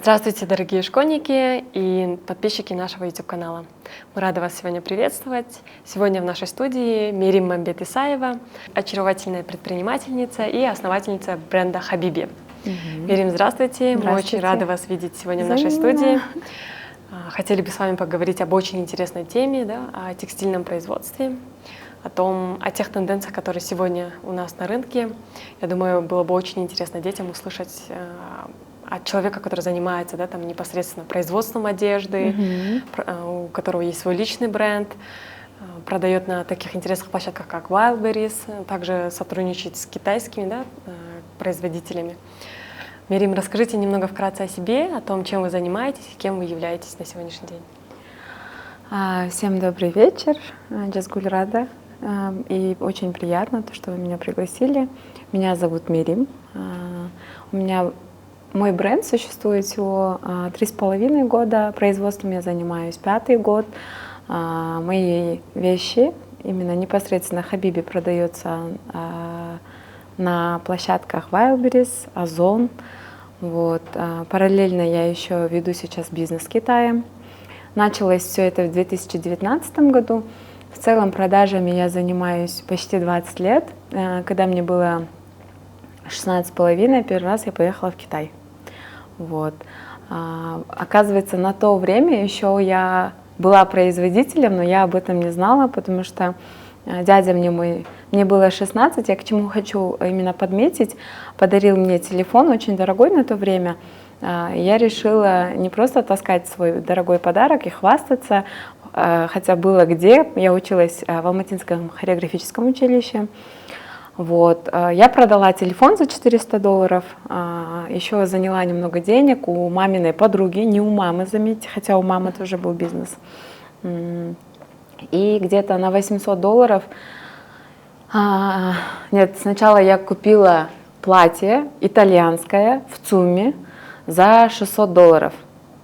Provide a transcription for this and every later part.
Здравствуйте, дорогие школьники и подписчики нашего YouTube-канала. Мы рады вас сегодня приветствовать. Сегодня в нашей студии Мерим Мамбет Исаева, очаровательная предпринимательница и основательница бренда Хабиби. Мерим, здравствуйте. Мы очень рады вас видеть сегодня в нашей студии. Хотели бы с вами поговорить об очень интересной теме, о текстильном производстве, о тех тенденциях, которые сегодня у нас на рынке. Я думаю, было бы очень интересно детям услышать от человека, который занимается непосредственно производством одежды, у которого есть свой личный бренд, продает на таких интересных площадках, как Wildberries, также сотрудничает с китайскими производителями. Мерим, расскажите немного вкратце о себе, о том, чем вы занимаетесь и кем вы являетесь на сегодняшний день. Всем добрый вечер, Джазгуль рада, и очень приятно, что вы меня пригласили. Меня зовут Мерим. Мой бренд существует всего 3,5 года, производством я занимаюсь 5-й год. Мои вещи, именно непосредственно Хабиби, продается на площадках Wildberries, Озон. Параллельно я еще веду сейчас бизнес с Китаем. Началось все это в 2019 году. В целом продажами я занимаюсь почти 20 лет. Когда мне было 16,5, первый раз я поехала в Китай. Оказывается, на то время еще я была производителем, но я об этом не знала, потому что дядя мне было 16, я к чему хочу именно подметить, подарил мне телефон, очень дорогой на то время. Я решила не просто таскать свой дорогой подарок и хвастаться, хотя было где. Я училась в Алматинском хореографическом училище. Я продала телефон за $400, еще заняла немного денег у маминой подруги, не у мамы, заметьте, хотя у мамы тоже был бизнес. И где-то на $800, нет, сначала я купила платье итальянское в ЦУМе за $600.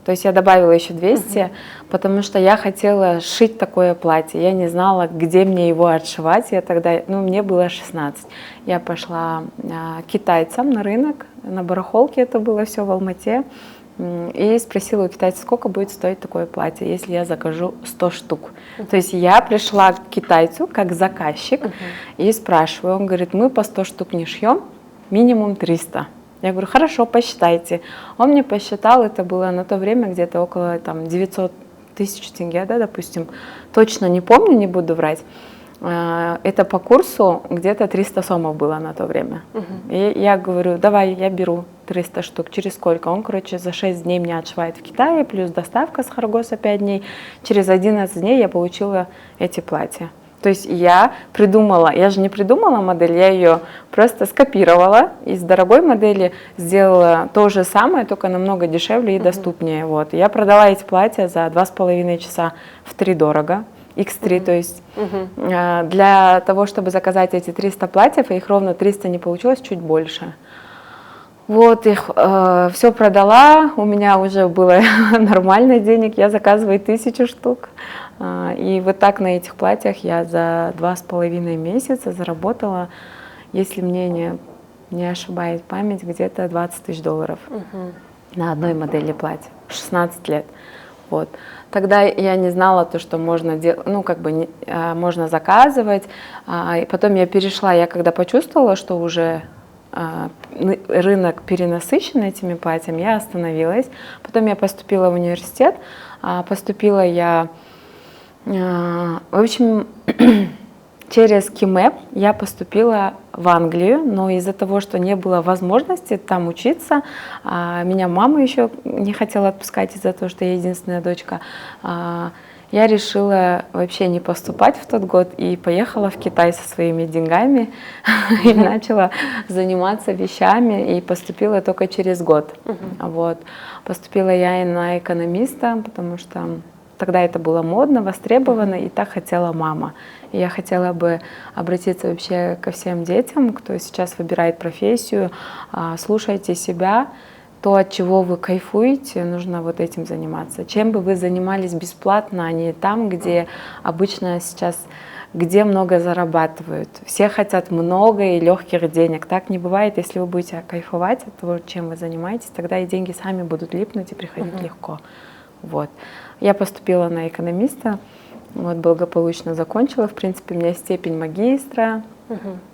То есть я добавила еще 200, потому что я хотела сшить такое платье. Я не знала, где мне его отшивать. Я тогда, мне было 16. Я пошла к китайцам на рынок, на барахолке это было все в Алмате, и спросила у китайца, сколько будет стоить такое платье, если я закажу 100 штук. То есть я пришла к китайцу как заказчик и спрашиваю, он говорит, мы по 100 штук не шьем, минимум 300. Я говорю, хорошо, посчитайте. Он мне посчитал, это было на то время где-то около 900 тысяч тенге, допустим. Точно не помню, не буду врать. Это по курсу где-то 300 сомов было на то время. И я говорю, давай, я беру 300 штук. Через сколько? Он, за 6 дней мне отшивает в Китае, плюс доставка с Харгоса 5 дней. Через 11 дней я получила эти платья. То есть я же не придумала модель, я ее просто скопировала, из дорогой модели сделала то же самое, только намного дешевле и доступнее. Я продала эти платья за 2,5 часа втридорого, X3, то есть для того, чтобы заказать эти 300 платьев, их ровно 300 не получилось, чуть больше. Их все продала, у меня уже было нормально денег, я заказываю 1000 штук. И так на этих платьях я за 2,5 месяца заработала, если мне не ошибает память, где-то $20 тысяч на одной модели платья, 16 лет. Тогда я не знала что можно можно заказывать. И потом я перешла, я когда почувствовала, что уже рынок перенасыщен этими платьями, я остановилась. Потом я поступила в университет, поступила я, в общем, через КИМЭП я поступила в Англию, но из-за того, что не было возможности там учиться, меня мама еще не хотела отпускать из-за того, что я единственная дочка, я решила вообще не поступать в тот год и поехала в Китай со своими деньгами и начала заниматься вещами, и поступила только через год. Поступила я и на экономиста, потому что тогда это было модно, востребовано, и так хотела мама. И я хотела бы обратиться вообще ко всем детям, кто сейчас выбирает профессию, слушайте себя. То, от чего вы кайфуете, нужно этим заниматься. Чем бы вы занимались бесплатно, а не там, где обычно сейчас где много зарабатывают. Все хотят много и легких денег. Так не бывает. Если вы будете кайфовать от того, чем вы занимаетесь, тогда и деньги сами будут липнуть и приходить легко. Вот. Я поступила на экономиста, вот, благополучно закончила. В принципе, у меня степень магистра.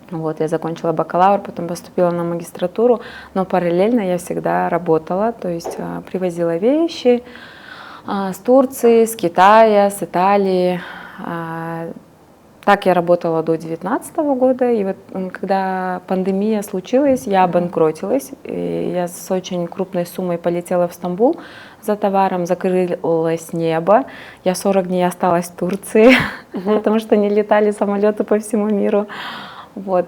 Вот, я закончила бакалавр, потом поступила на магистратуру, но параллельно я всегда работала, то есть привозила вещи с Турции, с Китая, с Италии. Так я работала до 2019 года, и вот когда пандемия случилась, я обанкротилась, и я с очень крупной суммой полетела в Стамбул за товаром, закрылось небо, я 40 дней осталась в Турции, потому что не летали самолеты по всему миру, вот,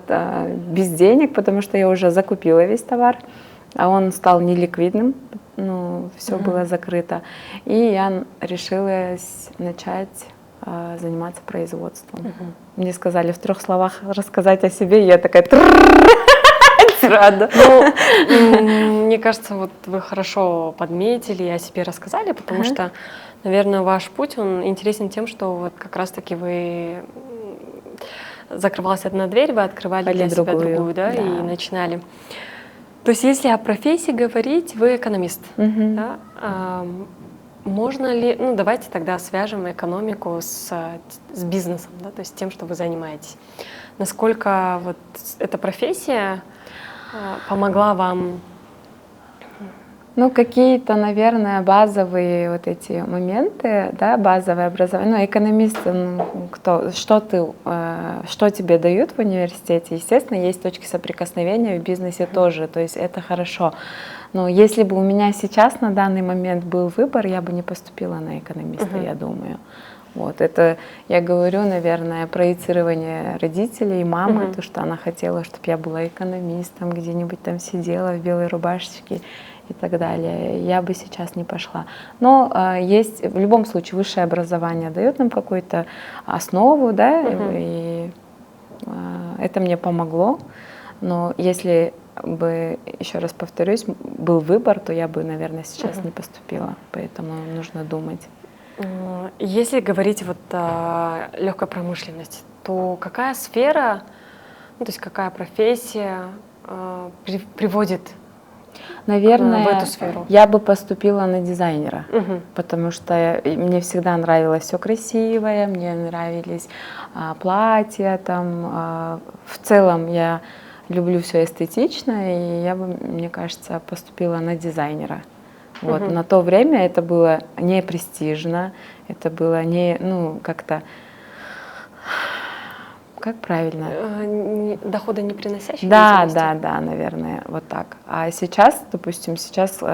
без денег, потому что я уже закупила весь товар, а он стал неликвидным, ну, все было закрыто, и я решилась начать заниматься производством. Мне сказали в 3 словах рассказать о себе, и я такая рада. Ну, мне кажется, вот вы хорошо подметили и о себе рассказали, потому что, наверное, ваш путь, он интересен тем, что вот как раз-таки вы закрывалась одна дверь, вы открывали для себя другую, да, и начинали. То есть, если о профессии говорить, вы экономист, да? Можно ли, ну давайте тогда свяжем экономику с бизнесом, да, то есть тем, что вы занимаетесь. Насколько вот эта профессия помогла вам? Ну, какие-то, наверное, базовые вот эти моменты, да, базовое образование. Ну, экономист, что тебе дают в университете, естественно, есть точки соприкосновения в бизнесе тоже, то есть это хорошо. Но если бы у меня сейчас на данный момент был выбор, я бы не поступила на экономиста, я думаю. Вот, это, я говорю, наверное, проецирование родителей и мамы, то, что она хотела, чтобы я была экономистом, где-нибудь там сидела в белой рубашечке и так далее. Я бы сейчас не пошла. Но есть, в любом случае, высшее образование дает нам какую-то основу, да, и это мне помогло. Но если бы, еще раз повторюсь, был выбор, то я бы, наверное, сейчас не поступила. Поэтому нужно думать. Если говорить вот о легкой промышленности, то какая сфера, ну, то есть какая профессия приводит, наверное, в эту сферу? Я бы поступила на дизайнера, потому что мне всегда нравилось все красивое, мне нравились платья, там, в целом я люблю все эстетично, и я бы, мне кажется, поступила на дизайнера. Вот. На то время это было не престижно, это было не, ну, как-то, как правильно? Дохода не приносящий? Да, наверное, вот так. А сейчас, допустим,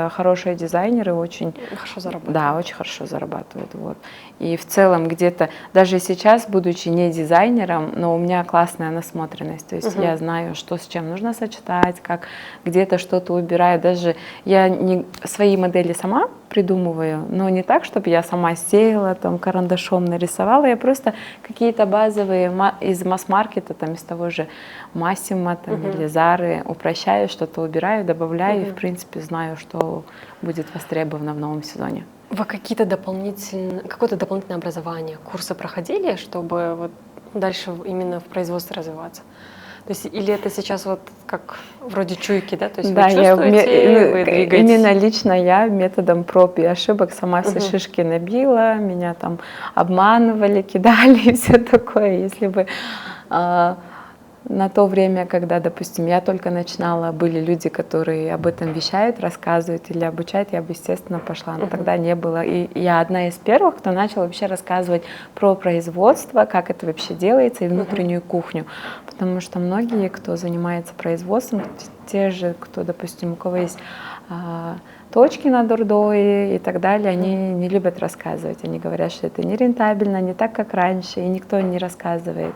хорошие дизайнеры очень хорошо зарабатывают. Да, очень хорошо зарабатывают. Вот. И в целом где-то, даже сейчас, будучи не дизайнером, но у меня классная насмотренность. То есть я знаю, что с чем нужно сочетать, как где-то что-то убираю. Даже я не свои модели сама придумываю, но не так, чтобы я сама села, там, карандашом нарисовала. Я просто какие-то базовые из масс-маркета, там, из того же Массимо или Зары упрощаю, что-то убираю, добавляю, и, в принципе, знаю, что будет востребовано в новом сезоне. Вы какое-то дополнительное образование, курсы проходили, чтобы вот дальше именно в производстве развиваться? То есть, или это сейчас вот как вроде чуйки, да? То есть да, вы чувствуете, вы двигаетесь? Именно лично я методом проб и ошибок сама все шишки набила, меня там обманывали, кидали и все такое. Если бы на то время, когда, допустим, я только начинала, были люди, которые об этом вещают, рассказывают или обучают, я бы, естественно, пошла. Но тогда не было. И я одна из первых, кто начал вообще рассказывать про производство, как это вообще делается, и внутреннюю кухню. Потому что многие, кто занимается производством, те же, кто, допустим, у кого есть точки на дурдое и так далее, они не любят рассказывать. Они говорят, что это нерентабельно, не так, как раньше, и никто не рассказывает.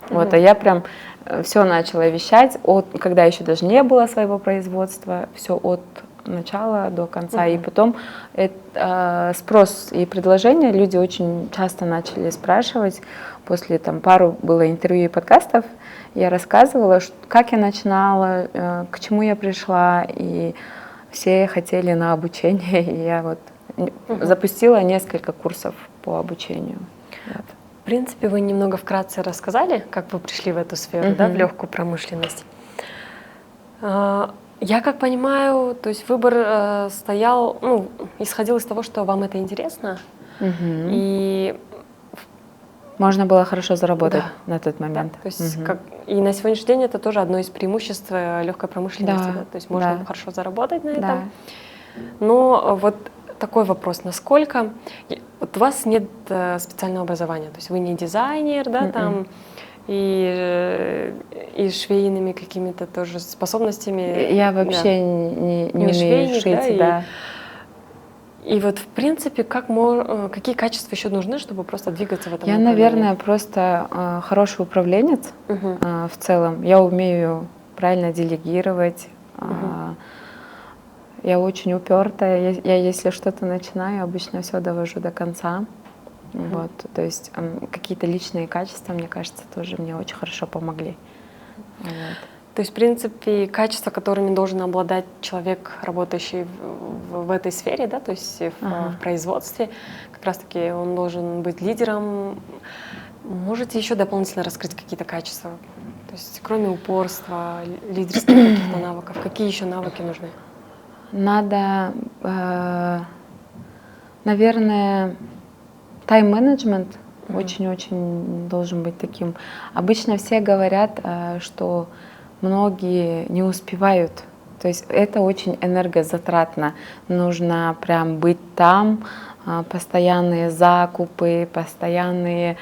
Вот, а я прям все начала вещать, когда еще даже не было своего производства, все от начала до конца. И потом спрос и предложения люди очень часто начали спрашивать. После пару было интервью и подкастов, я рассказывала, как я начинала, к чему я пришла, и все хотели на обучение. И я вот запустила несколько курсов по обучению. Вот. принципе, вы немного вкратце рассказали, как вы пришли в эту сферу, да, в легкую промышленность. Я как понимаю, то есть выбор стоял, ну, исходил из того, что вам это интересно, и можно было хорошо заработать на тот момент. Да, то есть и на сегодняшний день это тоже одно из преимуществ легкой промышленности. Да, то есть можно хорошо заработать на этом. Но вот такой вопрос, насколько... Вот у вас нет специального образования, то есть вы не дизайнер, да, там, и швейными какими-то тоже способностями. Я вообще не умею швейник, шить, да. И вот, в принципе, какие качества еще нужны, чтобы просто двигаться в этом направлении? Я, наверное, просто хороший управленец в целом. Я умею правильно делегировать. Я очень упертая. Я если что-то начинаю, обычно все довожу до конца. Вот. То есть какие-то личные качества, мне кажется, тоже мне очень хорошо помогли. Вот. То есть, в принципе, качества, которыми должен обладать человек, работающий в этой сфере, да, то есть в производстве, как раз-таки он должен быть лидером. Можете еще дополнительно раскрыть какие-то качества? То есть, кроме упорства, лидерских каких-то навыков, какие еще навыки нужны? Надо, наверное, тайм-менеджмент очень-очень должен быть таким. Обычно все говорят, что многие не успевают. То есть это очень энергозатратно. Нужно прям быть там, постоянные закупы, постоянные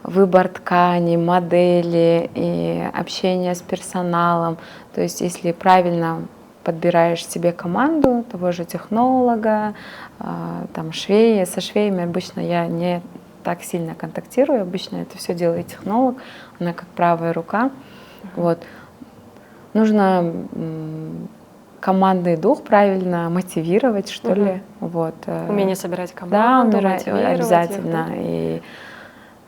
выбор ткани, модели и общение с персоналом. То есть если правильно подбираешь себе команду, того же технолога, там швея. Со швеями обычно я не так сильно контактирую, обычно это все делает технолог, она как правая рука. Вот. Нужно командный дух правильно мотивировать, что ли. Вот. Умение собирать команду, да, мотивировать обязательно. Их,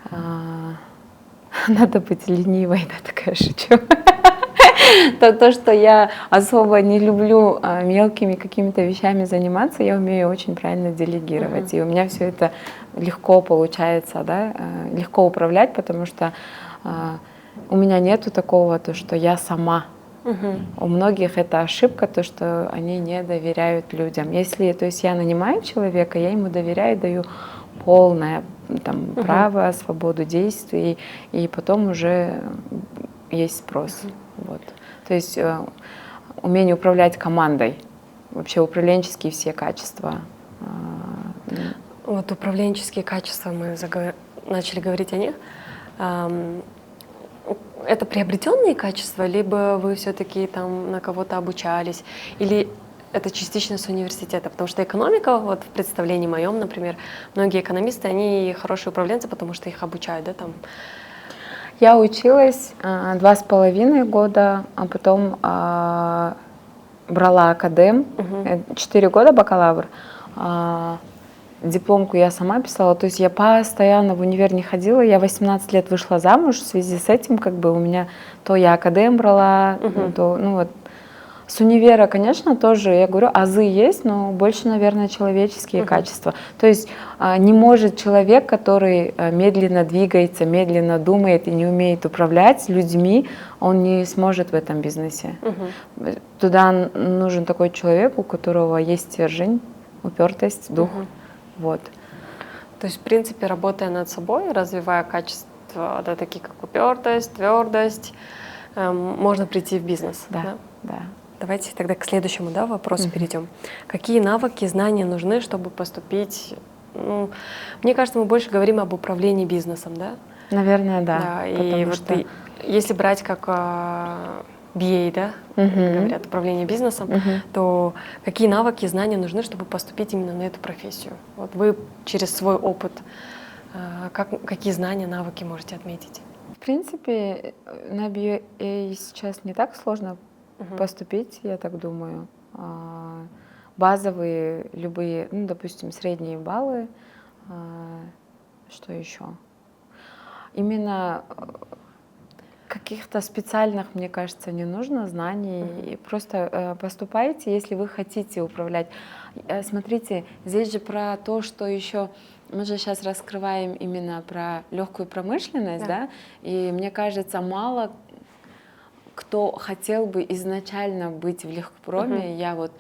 да? И надо быть ленивой, да, такая шучу. То, что я особо не люблю мелкими какими-то вещами заниматься, я умею очень правильно делегировать. И у меня все это легко получается, да, легко управлять, потому что у меня нету такого, то, что я сама. У многих это ошибка, то, что они не доверяют людям. Если, то есть я нанимаю человека, я ему доверяю, даю полное там, право, свободу действий, и потом уже есть спрос. Вот. То есть умение управлять командой, вообще управленческие все качества. Вот управленческие качества, мы начали говорить о них. Это приобретенные качества, либо вы все-таки там на кого-то обучались, или это частично с университета? Потому что экономика, вот в представлении моем, например, многие экономисты, они хорошие управленцы, потому что их обучают, да, там. Я училась 2,5 года, а потом брала академ, 4 года бакалавр. Дипломку я сама писала, то есть я постоянно в универ не ходила. Я 18 лет вышла замуж, в связи с этим как бы у меня то я академ брала, то, ну вот. С универа, конечно, тоже, я говорю, азы есть, но больше, наверное, человеческие качества. То есть не может человек, который медленно двигается, медленно думает и не умеет управлять людьми, он не сможет в этом бизнесе. Туда нужен такой человек, у которого есть стержень, упертость, дух. Вот. То есть, в принципе, работая над собой, развивая качества, да, такие как упертость, твердость, можно прийти в бизнес. Да, да. Давайте тогда к следующему, да, вопросу перейдем. Какие навыки, знания нужны, чтобы поступить? Ну, мне кажется, мы больше говорим об управлении бизнесом, да? Наверное, да. Да, и вот что... если брать как BA, да, говорят, управление бизнесом, то какие навыки, знания нужны, чтобы поступить именно на эту профессию? Вот вы через свой опыт, какие знания, навыки можете отметить? В принципе, на BA сейчас не так сложно поступить, я так думаю. Базовые, любые, ну, допустим, средние баллы. Что еще? Именно каких-то специальных, мне кажется, не нужно знаний. Просто поступайте, если вы хотите управлять. Смотрите, здесь же про то, что еще мы же сейчас раскрываем именно про легкую промышленность, да, и мне кажется, мало кто хотел бы изначально быть в легкопроме. Я вот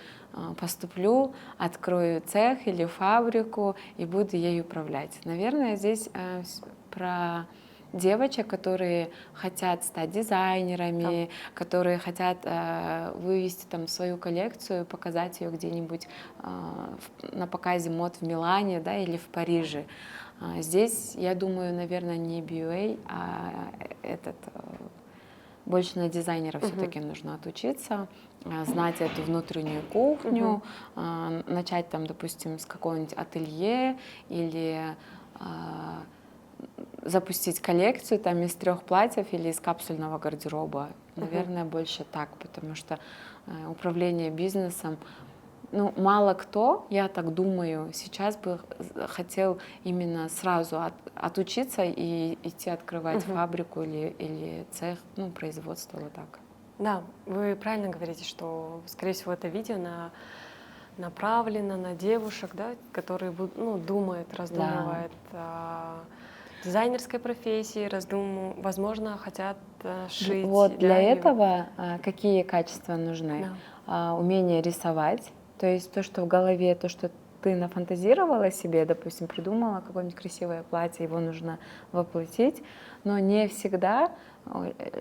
поступлю, открою цех или фабрику и буду ею управлять. Наверное, здесь про девочек, которые хотят стать дизайнерами, которые хотят вывести там свою коллекцию, показать ее где-нибудь на показе мод в Милане, да, или в Париже. Здесь, я думаю, наверное, не BUA, а больше на дизайнера все-таки нужно отучиться, знать эту внутреннюю кухню, начать там, допустим, с какого-нибудь ателье или запустить коллекцию там из 3 платьев или из капсульного гардероба. Наверное, больше так, потому что управление бизнесом, ну, мало кто, я так думаю, сейчас бы хотел именно сразу отучиться и идти открывать фабрику или цех, ну, производство вот так. Да, вы правильно говорите, что, скорее всего, это видео направлено на девушек, да, которые думают, раздумывают о дизайнерской профессии, возможно, хотят шить. Вот для этого какие качества нужны? Умение рисовать, то есть то, что в голове, то, что ты нафантазировала себе, допустим, придумала какое-нибудь красивое платье, его нужно воплотить, но не всегда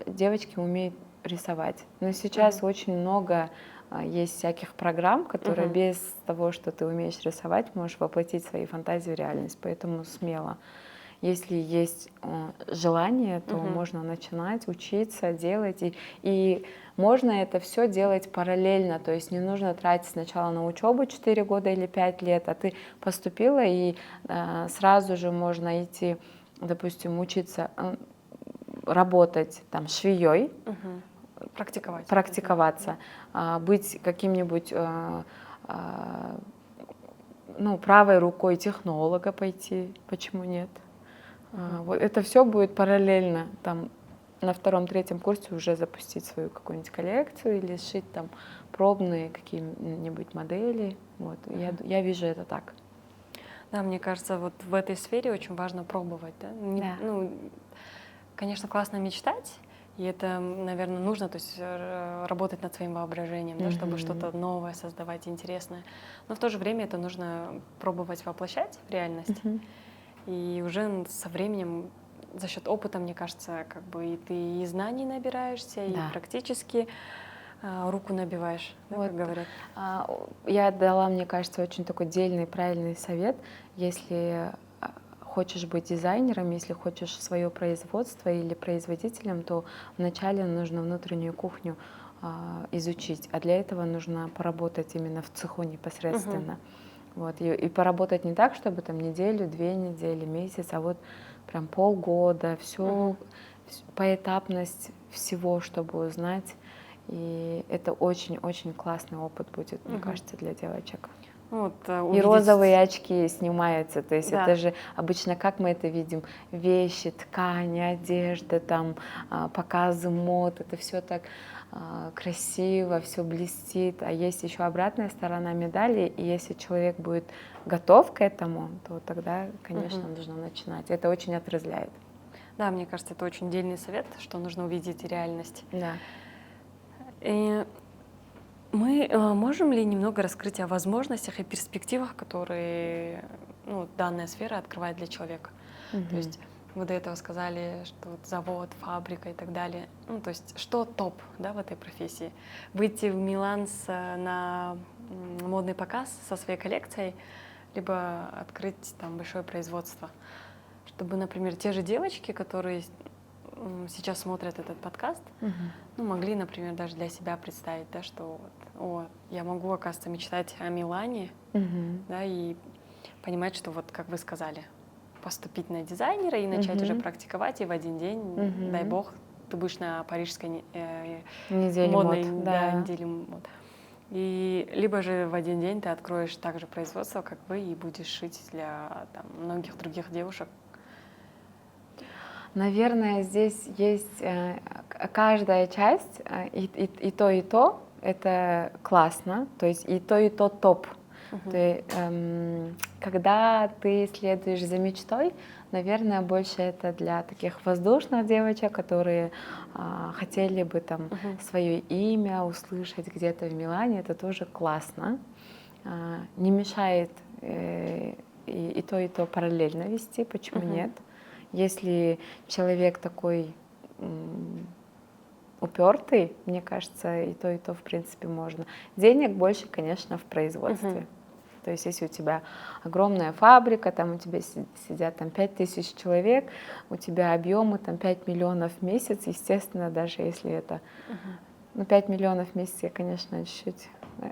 девочки умеют рисовать. Но сейчас очень много есть всяких программ, которые без того, что ты умеешь рисовать, можешь воплотить свои фантазии в реальность, поэтому смело. Если есть желание, то можно начинать учиться, делать. И можно это все делать параллельно. То есть не нужно тратить сначала на учебу 4 года или 5 лет, а ты поступила, и сразу же можно идти, допустим, учиться работать там швеей, практиковаться, быть каким-нибудь правой рукой технолога пойти, почему нет? Вот это все будет параллельно, там на 2-3 курсе уже запустить свою какую-нибудь коллекцию или сшить там пробные какие-нибудь модели. Вот. Я вижу это так. Да, мне кажется, вот в этой сфере очень важно пробовать. Да? Ну, конечно, классно мечтать, и это, наверное, нужно, то есть работать над своим воображением, да, чтобы что-то новое создавать, интересное. Но в то же время это нужно пробовать воплощать в реальность. И уже со временем, за счет опыта, мне кажется, как бы и ты и знаний набираешься, и практически руку набиваешь, да, вот, как говорят. Я дала, мне кажется, очень такой дельный, правильный совет. Если хочешь быть дизайнером, если хочешь свое производство или производителем, то вначале нужно внутреннюю кухню изучить, а для этого нужно поработать именно в цеху непосредственно. Вот, и поработать не так, чтобы там неделю, 2 недели, месяц, а вот прям полгода, все, поэтапность всего, чтобы узнать. И это очень-очень классный опыт будет, мне кажется, для девочек. Вот, и розовые очки снимаются, то есть это же обычно, как мы это видим, вещи, ткани, одежда, там, показы мод, это все так красиво, все блестит, а есть еще обратная сторона медали, и если человек будет готов к этому, то тогда, конечно, нужно начинать. Это очень отрезвляет. Да, мне кажется, это очень дельный совет, что нужно увидеть реальность. Да. И мы можем ли немного раскрыть о возможностях и перспективах, которые данная сфера открывает для человека? То есть вы до этого сказали, что вот завод, фабрика и так далее. Ну, то есть что топ, да, в этой профессии? Выйти в Милан на модный показ со своей коллекцией, либо открыть там большое производство, чтобы, например, те же девочки, которые сейчас смотрят этот подкаст, могли, например, даже для себя представить, да, что я могу, оказывается, мечтать о Милане, да, и понимать, что вот, как вы сказали, поступить на дизайнера и начать уже практиковать, и в один день, дай бог, ты будешь на парижской модной неделе мод. И либо же в один день ты откроешь также производство, как вы, и будешь шить для многих других девушек. Наверное, здесь есть каждая часть, и то это классно, то есть и то топ. То есть, Когда ты следуешь за мечтой, наверное, больше это для таких воздушных девочек, которые хотели бы там свое имя услышать где-то в Милане. Это тоже классно. Не мешает и то параллельно вести, почему нет? Если человек такой упертый, мне кажется, и то, в принципе, можно. Денег больше, конечно, в производстве. То есть если у тебя огромная фабрика, там у тебя сидят там 5000 человек, у тебя объемы там 5 миллионов в месяц, естественно, даже если это, 5 миллионов в месяц, я, конечно, чуть-чуть,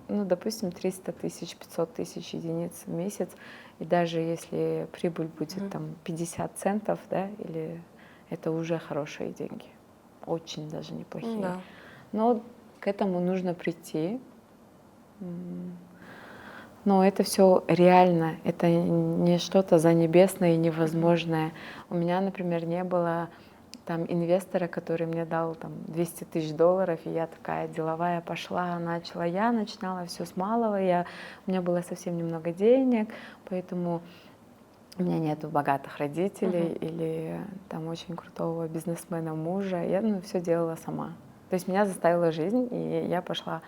допустим, 300 тысяч, 500 тысяч единиц в месяц, и даже если прибыль будет там 50 центов, да, или это уже хорошие деньги, очень даже неплохие. Да. Но к этому нужно прийти. Но это все реально, это не что-то занебесное и невозможное. У меня, например, не было там инвестора, который мне дал там 200 тысяч долларов, и я такая деловая пошла, начала. Я начинала все с малого, у меня было совсем немного денег, поэтому у меня нету богатых родителей или там очень крутого бизнесмена мужа. Я все делала сама. То есть меня заставила жизнь, и я пошла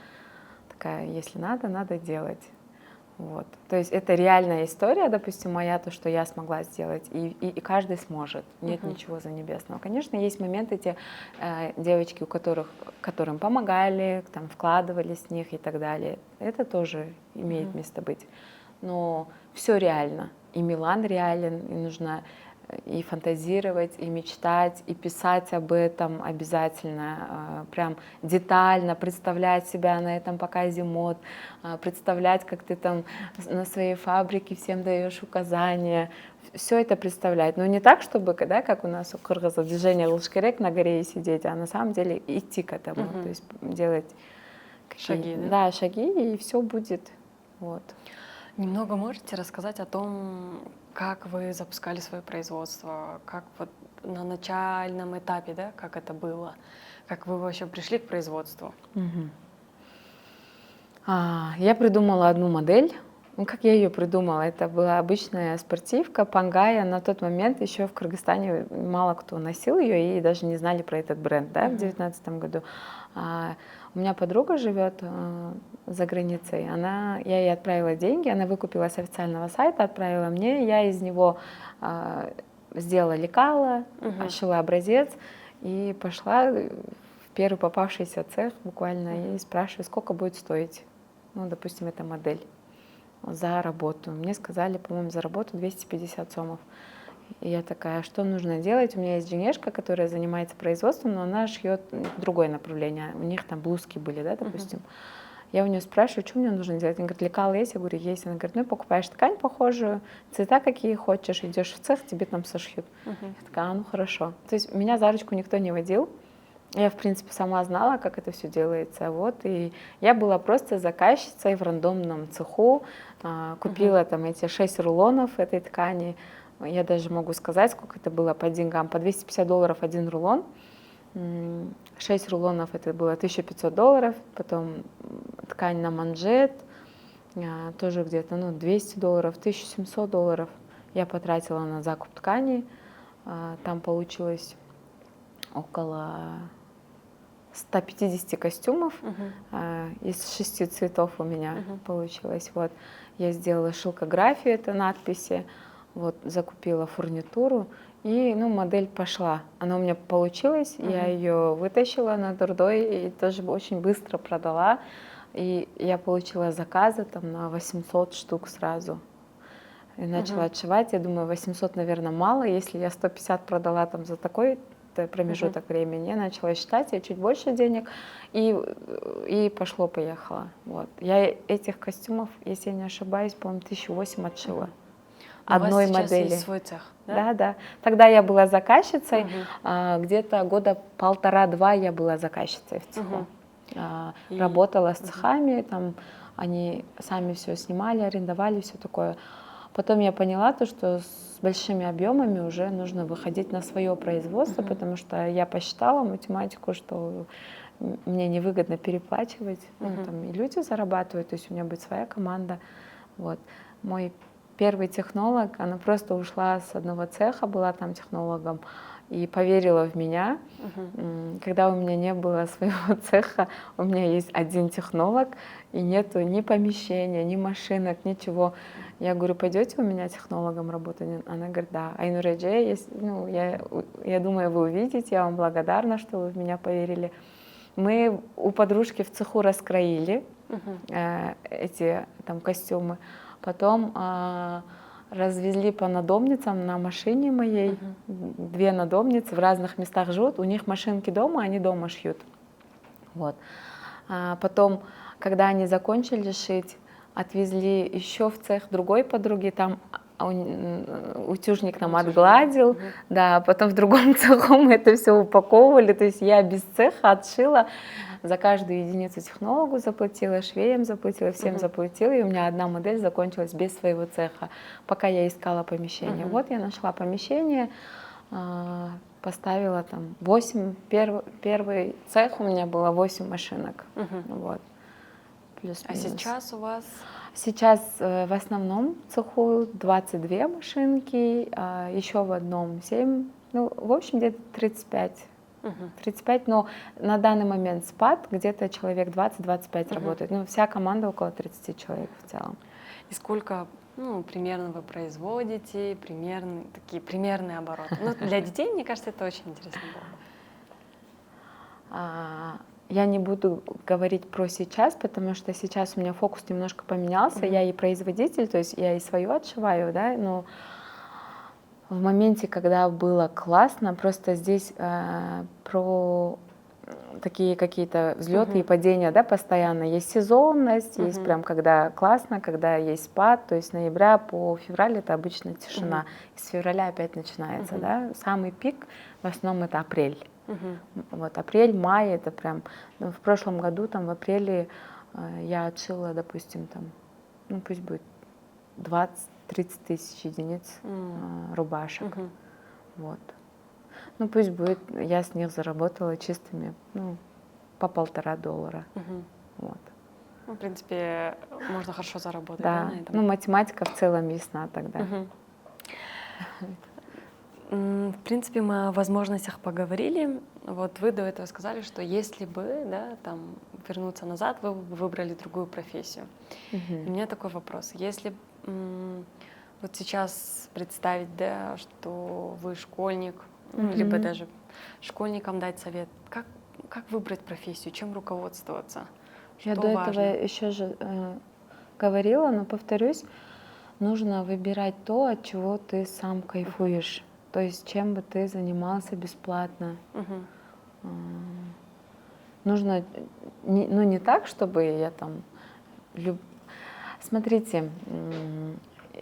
такая, если надо делать. Вот. То есть это реальная история, допустим, моя, то, что я смогла сделать, и каждый сможет, нет ничего занебесного. Конечно, есть моменты, те девочки, которым помогали, там, вкладывали с них и так далее, это тоже имеет место быть. Но все реально, и Милан реален, и нужно и фантазировать, и мечтать, и писать об этом обязательно, прям детально представлять себя на этом показе мод, представлять, как ты там на своей фабрике всем даешь указания, все это представлять. Но не так, чтобы, да, как у нас у кыргызов движение лышкерек на горе и сидеть, а на самом деле идти к этому, то есть делать шаги, да, шаги, и все будет. Вот. Немного можете рассказать о том, как вы запускали свое производство, как вот на начальном этапе, да, как это было, как вы вообще пришли к производству? Я придумала одну модель. Как я ее придумала? Это была обычная спортивка Пангая. На тот момент еще в Кыргызстане мало кто носил ее и даже не знали про этот бренд, да, в 2019 году. У меня подруга живет за границей. Я ей отправила деньги, она выкупила с официального сайта, отправила мне. Я из него сделала лекало, шила образец и пошла в первый попавшийся цех буквально и спрашиваю, сколько будет стоить. Допустим, эта модель за работу. Мне сказали, по-моему, за работу 250 сомов. И я такая, что нужно делать? У меня есть женешка, которая занимается производством, но она шьет другое направление. У них там блузки были, да, допустим. Я у нее спрашиваю, что мне нужно делать? Она говорит, лекало есть? Я говорю, есть. Она говорит, покупаешь ткань похожую, цвета какие хочешь, идешь в цех, тебе там сошьют. Я такая, хорошо. То есть меня за ручку никто не водил. Я, в принципе, сама знала, как это все делается. Вот, и я была просто заказчицей в рандомном цеху, купила там эти 6 рулонов этой ткани. Я даже могу сказать, сколько это было по деньгам. По 250 долларов один рулон. 6 рулонов это было 1500 долларов. Потом ткань на манжет, тоже где-то 200 долларов, 1700 долларов я потратила на закуп ткани. Там получилось около 150 костюмов из 6 цветов у меня получилось. Вот. Я сделала шелкографию, это надписи, вот, закупила фурнитуру, и модель пошла. Она у меня получилась, я ее вытащила на Дурдой и тоже очень быстро продала. И я получила заказы там на 800 штук сразу. И начала отшивать. Я думаю, 800, наверное, мало. Если я 150 продала там за такой промежуток времени, я начала считать, я чуть больше денег, и пошло-поехало. Вот. Я этих костюмов, если я не ошибаюсь, по-моему, 1008 отшила. Одной у вас сейчас модели. Есть свой цех, да? Да. Тогда я была заказчицей, где-то года 1,5-2 я была заказчицей в цеху. Работала с цехами, там они сами все снимали, арендовали, все такое. Потом я поняла то, что с большими объемами уже нужно выходить на свое производство, потому что я посчитала математику, что мне невыгодно переплачивать, там и люди зарабатывают, то есть у меня будет своя команда. Вот. Мой первый технолог, она просто ушла с одного цеха, была там технологом, и поверила в меня. Когда у меня не было своего цеха, у меня есть один технолог, и нету ни помещения, ни машинок, ничего. Я говорю, пойдете у меня технологом работать? Она говорит, да. Айнур Эджей, ну, я думаю, вы увидите, я вам благодарна, что вы в меня поверили. Мы у подружки в цеху раскроили эти там костюмы, потом развезли по надомницам на машине моей. Две надомницы в разных местах живут, у них машинки дома, они дома шьют. Вот. Потом, когда они закончили шить, отвезли еще в цех другой подруги, там утюжник нам отгладил, да, потом в другом цеху мы это все упаковывали, то есть я без цеха отшила, за каждую единицу технологу заплатила, швеям заплатила, всем заплатила, и у меня одна модель закончилась без своего цеха, пока я искала помещение. Вот я нашла помещение, поставила там 8, первый цех у меня было 8 машинок, вот. А сейчас у вас? Сейчас в основном цеху 22 машинки, еще в одном 7, ну, в общем, где-то 35. 35, но на данный момент спад, где-то человек 20-25 работает. Ну, вся команда около 30 человек в целом. И сколько, ну, примерно вы производите, такие примерные обороты? Ну, для детей, мне кажется, это очень интересно было. Я не буду говорить про сейчас, потому что сейчас у меня фокус немножко поменялся. Я и производитель, то есть я и свое отшиваю, да, но в моменте, когда было классно, просто здесь про такие какие-то взлеты и падения, да, постоянно. Есть сезонность, есть прям когда классно, когда есть спад, то есть с ноября по февраль это обычно тишина, и с февраля опять начинается, да. Самый пик в основном это апрель. Вот апрель, май, это прям, ну, в прошлом году там в апреле я отшила, допустим, там, ну пусть будет 20-30 тысяч единиц рубашек, вот. Ну пусть будет, я с них заработала чистыми, ну, по $1,5. Вот. Ну, в принципе, можно хорошо заработать, да, да, на этом? Ну, математика в целом ясна тогда. В принципе, мы о возможностях поговорили. Вот вы до этого сказали, что если бы, да, там, вернуться назад, вы бы выбрали другую профессию. У меня такой вопрос. Если вот сейчас представить, да, что вы школьник, либо даже школьникам дать совет, как выбрать профессию, чем руководствоваться? Я до этого еще же говорила, но повторюсь, нужно выбирать то, от чего ты сам кайфуешь. То есть чем бы ты занимался бесплатно. Нужно, ну не так, чтобы я там... Смотрите,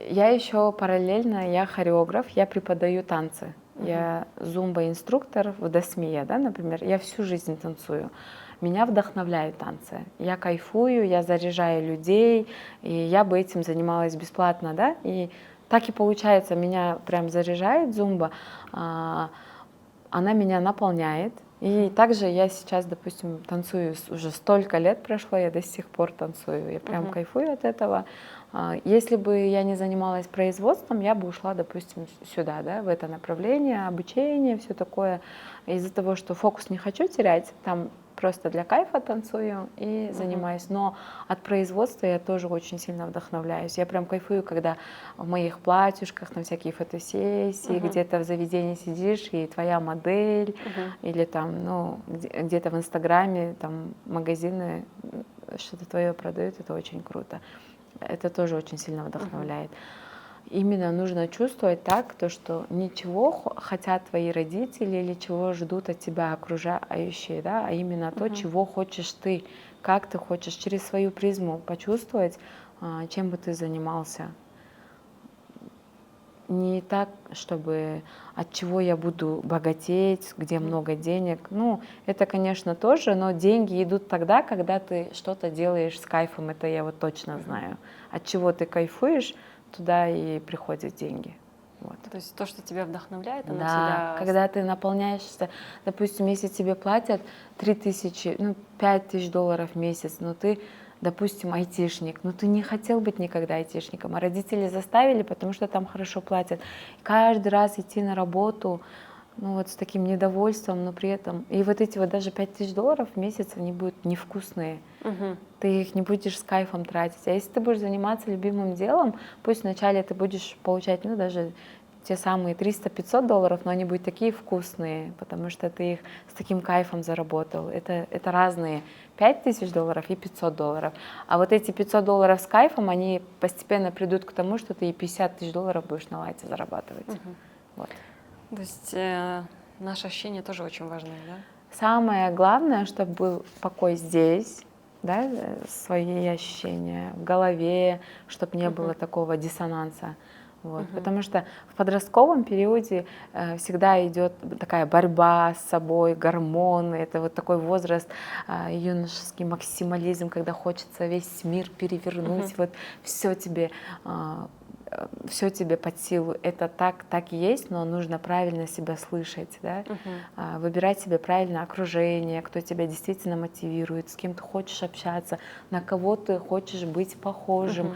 я еще параллельно, я хореограф, я преподаю танцы. Я зумба-инструктор в Досмие, да, например. Я всю жизнь танцую. Меня вдохновляют танцы. Я кайфую, я заряжаю людей, и я бы этим занималась бесплатно, да. И так и получается, меня прям заряжает зумба, она меня наполняет. И также я сейчас, допустим, танцую, уже столько лет прошло, я до сих пор танцую, я прям кайфую от этого. Если бы я не занималась производством, я бы ушла, допустим, сюда, да, в это направление, обучение, все такое. Из-за того, что фокус не хочу терять, там просто для кайфа танцую и занимаюсь. Но от производства я тоже очень сильно вдохновляюсь. Я прям кайфую, когда в моих платьюшках на всякие фотосессии, где-то в заведении сидишь, и твоя модель, или там, ну, где-то в Инстаграме, там, магазины что-то твое продают, это очень круто. Это тоже очень сильно вдохновляет. Именно нужно чувствовать так, то, что ничего хотят твои родители или чего ждут от тебя окружающие, да, а именно то, чего хочешь ты, как ты хочешь через свою призму почувствовать, чем бы ты занимался. Не так, чтобы от чего я буду богатеть, где много денег. Ну, это, конечно, тоже, но деньги идут тогда, когда ты что-то делаешь с кайфом, это я вот точно знаю. От чего ты кайфуешь, туда и приходят деньги. Вот. То есть то, что тебя вдохновляет, оно да, всегда... когда ты наполняешься, допустим, если тебе платят 3000, ну, $5000 в месяц, но ты допустим, айтишник, но ты не хотел быть никогда айтишником, а родители заставили, потому что там хорошо платят. Каждый раз идти на работу, ну вот с таким недовольством, но при этом, и вот эти вот даже $5000 в месяц, они будут невкусные. Мгм. Ты их не будешь с кайфом тратить. А если ты будешь заниматься любимым делом, пусть вначале ты будешь получать, ну, даже те самые $300-500, но они будут такие вкусные, потому что ты их с таким кайфом заработал. Это разные $5000 и $500. А вот эти $500 с кайфом, они постепенно придут к тому, что ты и $50 000 будешь на лайте зарабатывать. Мгм. Вот. То есть наши ощущения тоже очень важны, да? Самое главное, чтобы был покой здесь, да, свои ощущения в голове, чтобы не было такого диссонанса. Вот. Потому что в подростковом периоде всегда идет такая борьба с собой, гормоны, это вот такой возраст, юношеский максимализм, когда хочется весь мир перевернуть, вот все тебе, все тебе под силу. Это так и есть, но нужно правильно себя слышать, да? Выбирать себе правильное окружение, кто тебя действительно мотивирует, с кем ты хочешь общаться, на кого ты хочешь быть похожим.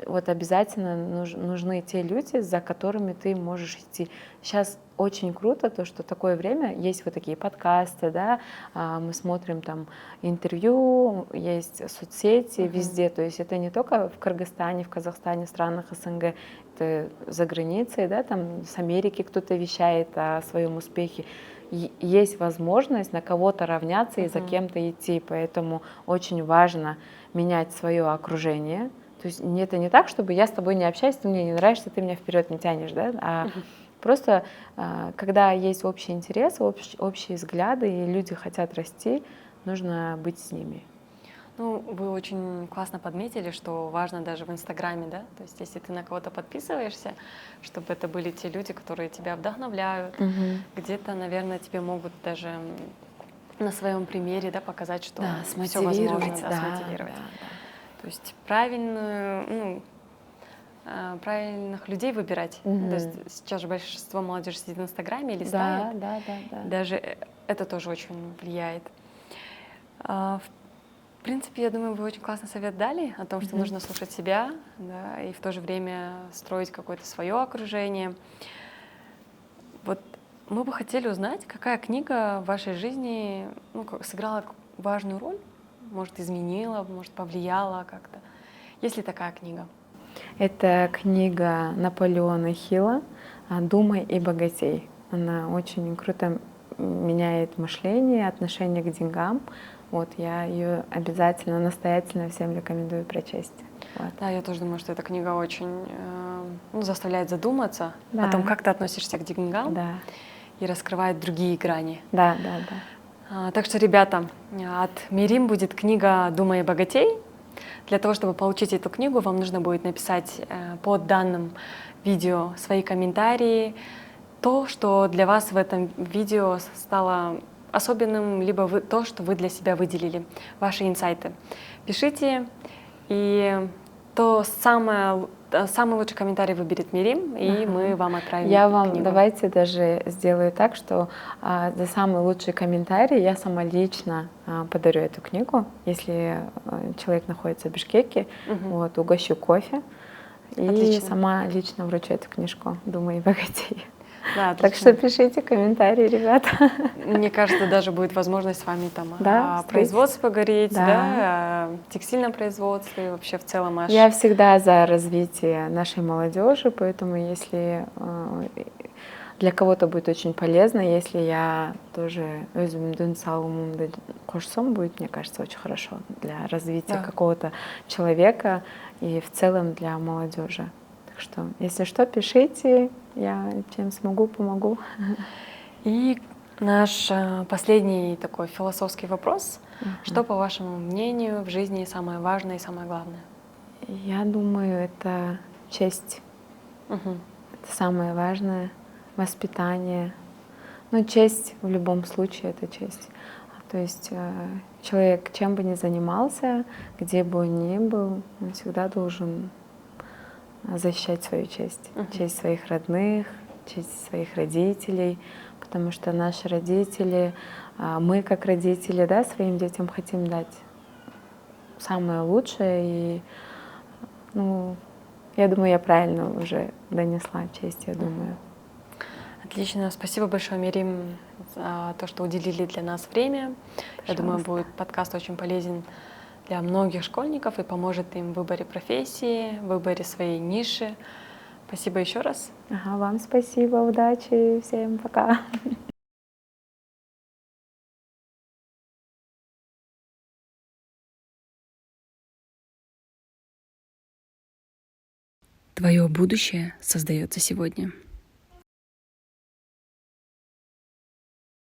Вот обязательно нужны те люди, за которыми ты можешь идти. Сейчас очень круто то, что такое время, есть вот такие подкасты, да, мы смотрим там интервью, есть соцсети везде, то есть это не только в Кыргызстане, в Казахстане, странах СНГ, это за границей, да, там с Америки кто-то вещает о своем успехе. Есть возможность на кого-то равняться и за кем-то идти, поэтому очень важно менять свое окружение. То есть это не так, чтобы я с тобой не общаюсь, ты мне не нравишься, ты меня вперед не тянешь, да, а просто когда есть общий интерес, общие взгляды, и люди хотят расти, нужно быть с ними. Ну, вы очень классно подметили, что важно даже в Инстаграме, да? То есть если ты на кого-то подписываешься, чтобы это были те люди, которые тебя вдохновляют, где-то, наверное, тебе могут даже на своем примере, да, показать, что все возможно, да, смотивировать. То есть правильных людей выбирать. То есть сейчас же большинство молодежи сидит в Инстаграме и листает. Да. Даже это тоже очень влияет. В принципе, я думаю, вы очень классный совет дали о том, что нужно слушать себя, да, и в то же время строить какое-то свое окружение. Вот мы бы хотели узнать, какая книга в вашей жизни сыграла важную роль, может, изменила, может, повлияла как-то. Есть ли такая книга? Это книга Наполеона Хилла «Думай и богатей». Она очень круто меняет мышление, отношение к деньгам. Вот, я ее обязательно, настоятельно всем рекомендую прочесть. Вот. Да, я тоже думаю, что эта книга очень заставляет задуматься Да. о том, как ты относишься к деньгам, Да. и раскрывает другие грани. Да. Так что, ребята, от Мерим будет книга «Думай и богатей». Для того, чтобы получить эту книгу, вам нужно будет написать под данным видео свои комментарии, то, что для вас в этом видео стало особенным, либо то, что вы для себя выделили, ваши инсайты. Пишите, и самый лучший комментарий выберет Мерим, и мы вам отправим Я вам, книгу. давайте даже сделаю так, что за самый лучший комментарий я сама лично подарю эту книгу, если человек находится в Бишкеке, вот, угощу кофе и Отлично. сама лично вручу эту книжку «Думай и богатей». Да, так что пишите комментарии, ребята. Мне кажется, даже будет возможность с вами там Да, о производстве поговорить, Да. да, о текстильном производстве, вообще в целом. Я всегда за развитие нашей молодежи, поэтому если для кого-то будет очень полезно, если я тоже өзімдің денсаулығымды қоршасам, будет, мне кажется, очень хорошо для развития какого-то человека и в целом для молодежи. Так что, если что, пишите, я чем смогу, помогу. И наш последний такой философский вопрос. Что, по вашему мнению, в жизни самое важное и самое главное? Я думаю, это честь. Это самое важное. Воспитание. Ну, честь в любом случае — это честь. То есть человек, чем бы ни занимался, где бы он ни был, он всегда должен защищать свою честь. Честь своих родных, честь своих родителей, потому что наши родители, мы как родители, да, своим детям хотим дать самое лучшее. И, ну, я думаю, я правильно уже донесла честь, я думаю. Отлично. Спасибо большое, Мерим, за то, что уделили для нас время. Я думаю, Пожалуйста. будет подкаст очень полезен для многих школьников и поможет им в выборе профессии, в выборе своей ниши. Спасибо еще раз. Ага, вам спасибо, удачи, всем пока. Твое будущее создается сегодня.